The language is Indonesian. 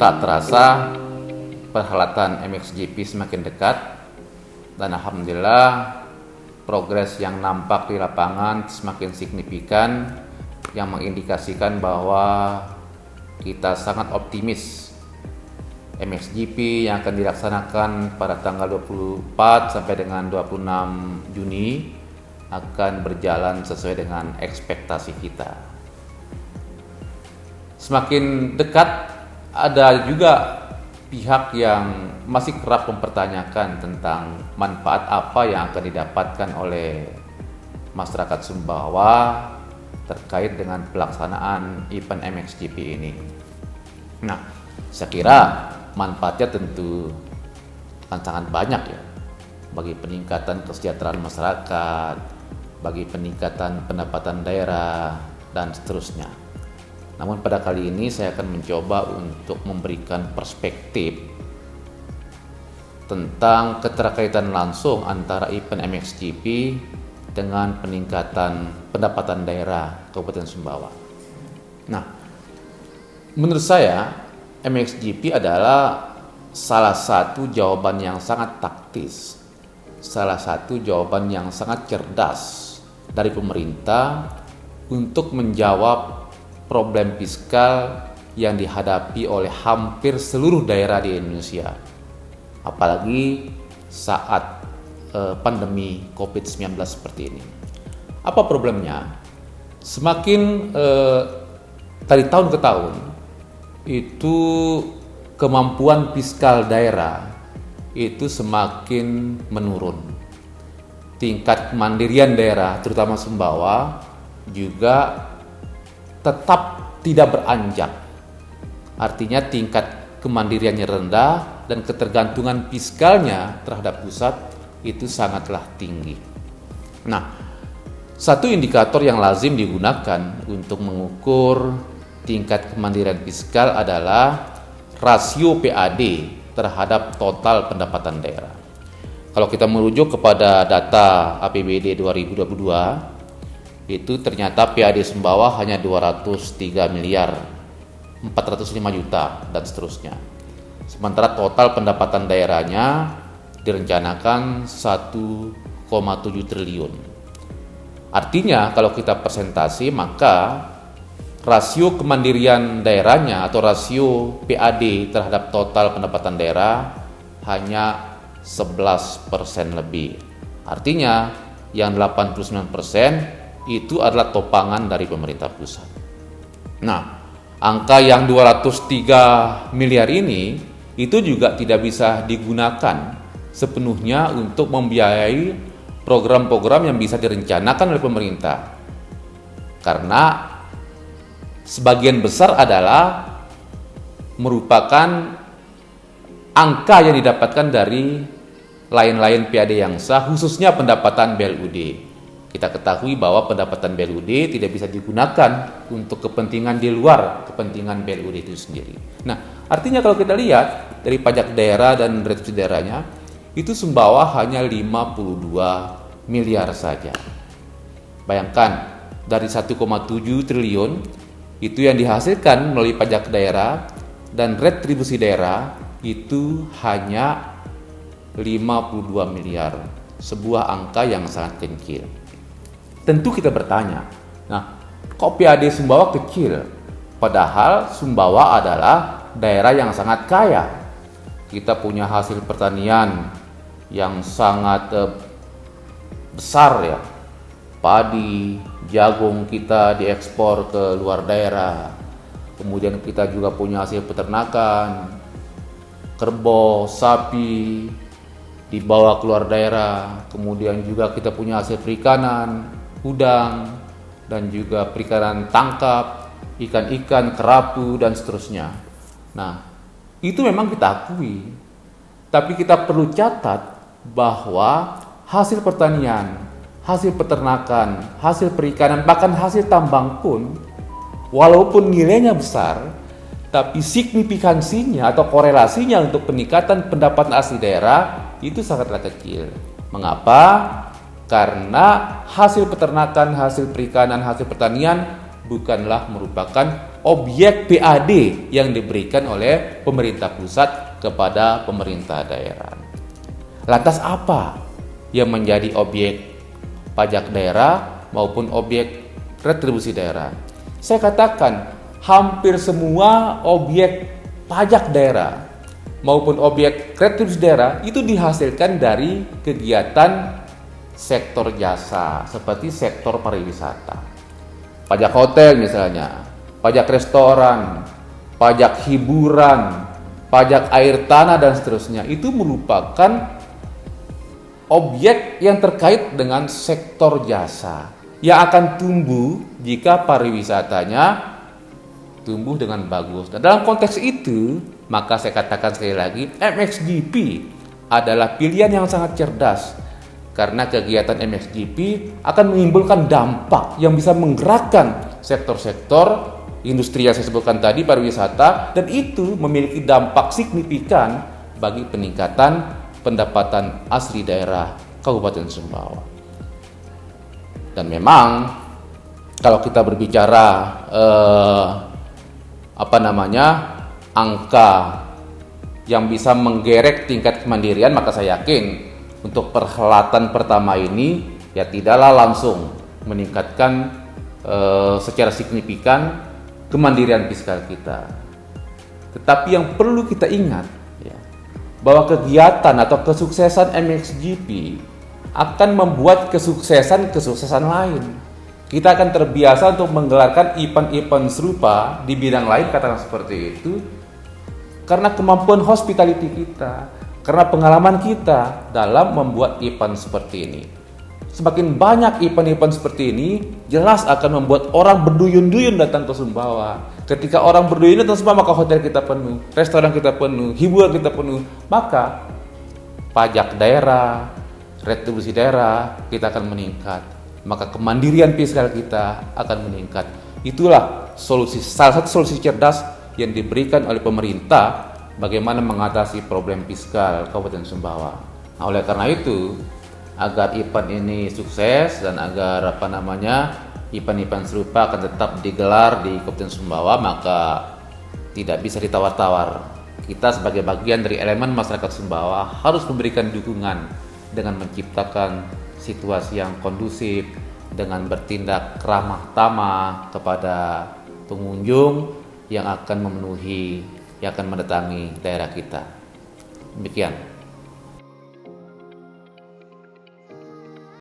Tak terasa perhelatan MXGP semakin dekat dan alhamdulillah progres yang nampak di lapangan semakin signifikan yang mengindikasikan bahwa kita sangat optimis MXGP yang akan dilaksanakan pada tanggal 24 sampai dengan 26 Juni akan berjalan sesuai dengan ekspektasi kita. Semakin dekat, ada juga pihak yang masih kerap mempertanyakan tentang manfaat apa yang akan didapatkan oleh masyarakat Sumbawa terkait dengan pelaksanaan event MXGP ini. Nah, saya kira manfaatnya tentu akan sangat banyak ya, bagi peningkatan kesejahteraan masyarakat, bagi peningkatan pendapatan daerah, dan seterusnya. Namun pada kali ini saya akan mencoba untuk memberikan perspektif tentang keterkaitan langsung antara event MXGP dengan peningkatan pendapatan daerah Kabupaten Sumbawa. Nah, menurut saya MXGP adalah salah satu jawaban yang sangat taktis, salah satu jawaban yang sangat cerdas dari pemerintah untuk menjawab problem fiskal yang dihadapi oleh hampir seluruh daerah di Indonesia, apalagi saat pandemi COVID-19 seperti ini. Apa problemnya? Semakin dari tahun ke tahun itu kemampuan fiskal daerah itu semakin menurun. Tingkat kemandirian daerah, terutama Sumbawa, juga tetap tidak beranjak. Artinya tingkat kemandiriannya rendah dan ketergantungan fiskalnya terhadap pusat itu sangatlah tinggi. Nah, satu indikator yang lazim digunakan untuk mengukur tingkat kemandirian fiskal adalah rasio PAD terhadap total pendapatan daerah. Kalau kita merujuk kepada data APBD 2022, itu ternyata PAD Sumbawa hanya 203 miliar 405 juta dan seterusnya. Sementara total pendapatan daerahnya direncanakan 1,7 triliun. Artinya kalau kita persentase, maka rasio kemandirian daerahnya atau rasio PAD terhadap total pendapatan daerah hanya 11% lebih. Artinya yang 89% itu adalah topangan dari pemerintah pusat. Nah, angka yang 203 miliar ini itu juga tidak bisa digunakan sepenuhnya untuk membiayai program-program yang bisa direncanakan oleh pemerintah. Karena sebagian besar adalah merupakan angka yang didapatkan dari lain-lain PAD yang sah, khususnya pendapatan BLUD. Kita ketahui bahwa pendapatan BLUD tidak bisa digunakan untuk kepentingan di luar kepentingan BLUD itu sendiri. Nah, artinya kalau kita lihat dari pajak daerah dan retribusi daerahnya, itu Sumbawa hanya 52 miliar saja. Bayangkan, dari 1,7 triliun itu yang dihasilkan melalui pajak daerah dan retribusi daerah itu hanya 52 miliar, sebuah angka yang sangat kecil. Tentu kita bertanya, nah kok PAD Sumbawa kecil? Padahal Sumbawa adalah daerah yang sangat kaya. Kita punya hasil pertanian yang sangat besar ya. Padi, jagung kita diekspor ke luar daerah. Kemudian kita juga punya hasil peternakan, kerbau, sapi dibawa keluar daerah. Kemudian juga kita punya hasil perikanan, udang, dan juga perikanan tangkap, ikan-ikan, kerapu, dan seterusnya. Nah, itu memang kita akui. Tapi kita perlu catat bahwa hasil pertanian, hasil peternakan, hasil perikanan, bahkan hasil tambang pun, walaupun nilainya besar, tapi signifikansinya atau korelasinya untuk peningkatan pendapatan asli daerah itu sangatlah kecil. Mengapa? Karena hasil peternakan, hasil perikanan, hasil pertanian bukanlah merupakan objek PAD yang diberikan oleh pemerintah pusat kepada pemerintah daerah. Lantas apa yang menjadi objek pajak daerah maupun objek retribusi daerah? Saya katakan hampir semua objek pajak daerah maupun objek retribusi daerah itu dihasilkan dari kegiatan sektor jasa seperti sektor pariwisata. Pajak hotel misalnya, pajak restoran, pajak hiburan, pajak air tanah dan seterusnya itu merupakan objek yang terkait dengan sektor jasa yang akan tumbuh jika pariwisatanya tumbuh dengan bagus. Dan dalam konteks itu, maka saya katakan sekali lagi, MXGP adalah pilihan yang sangat cerdas karena kegiatan MXGP akan menimbulkan dampak yang bisa menggerakkan sektor-sektor industri yang saya sebutkan tadi, pariwisata, dan itu memiliki dampak signifikan bagi peningkatan pendapatan asli daerah Kabupaten Sumbawa. Dan memang kalau kita berbicara angka yang bisa menggerek tingkat kemandirian, maka saya yakin untuk perhelatan pertama ini ya tidaklah langsung meningkatkan secara signifikan kemandirian fiskal kita. Tetapi yang perlu kita ingat ya, bahwa kegiatan atau kesuksesan MXGP akan membuat kesuksesan lain. Kita akan terbiasa untuk menggelarkan event-event serupa di bidang lain, katakan seperti itu, karena kemampuan hospitality kita, karena pengalaman kita dalam membuat event seperti ini. Semakin banyak event-event seperti ini, jelas akan membuat orang berduyun-duyun datang ke Sumbawa. Ketika orang berduyun datang ke Sumbawa, maka hotel kita penuh, restoran kita penuh, hiburan kita penuh. Maka pajak daerah, retribusi daerah kita akan meningkat. Maka kemandirian fiskal kita akan meningkat. Itulah salah satu solusi cerdas yang diberikan oleh pemerintah bagaimana mengatasi problem fiskal Kabupaten Sumbawa. Nah, oleh karena itu, agar event ini sukses dan agar event-event serupa akan tetap digelar di Kabupaten Sumbawa, maka tidak bisa ditawar-tawar. Kita sebagai bagian dari elemen masyarakat Sumbawa harus memberikan dukungan dengan menciptakan situasi yang kondusif, dengan bertindak ramah tamah kepada pengunjung yang akan mendatangi daerah kita. Demikian.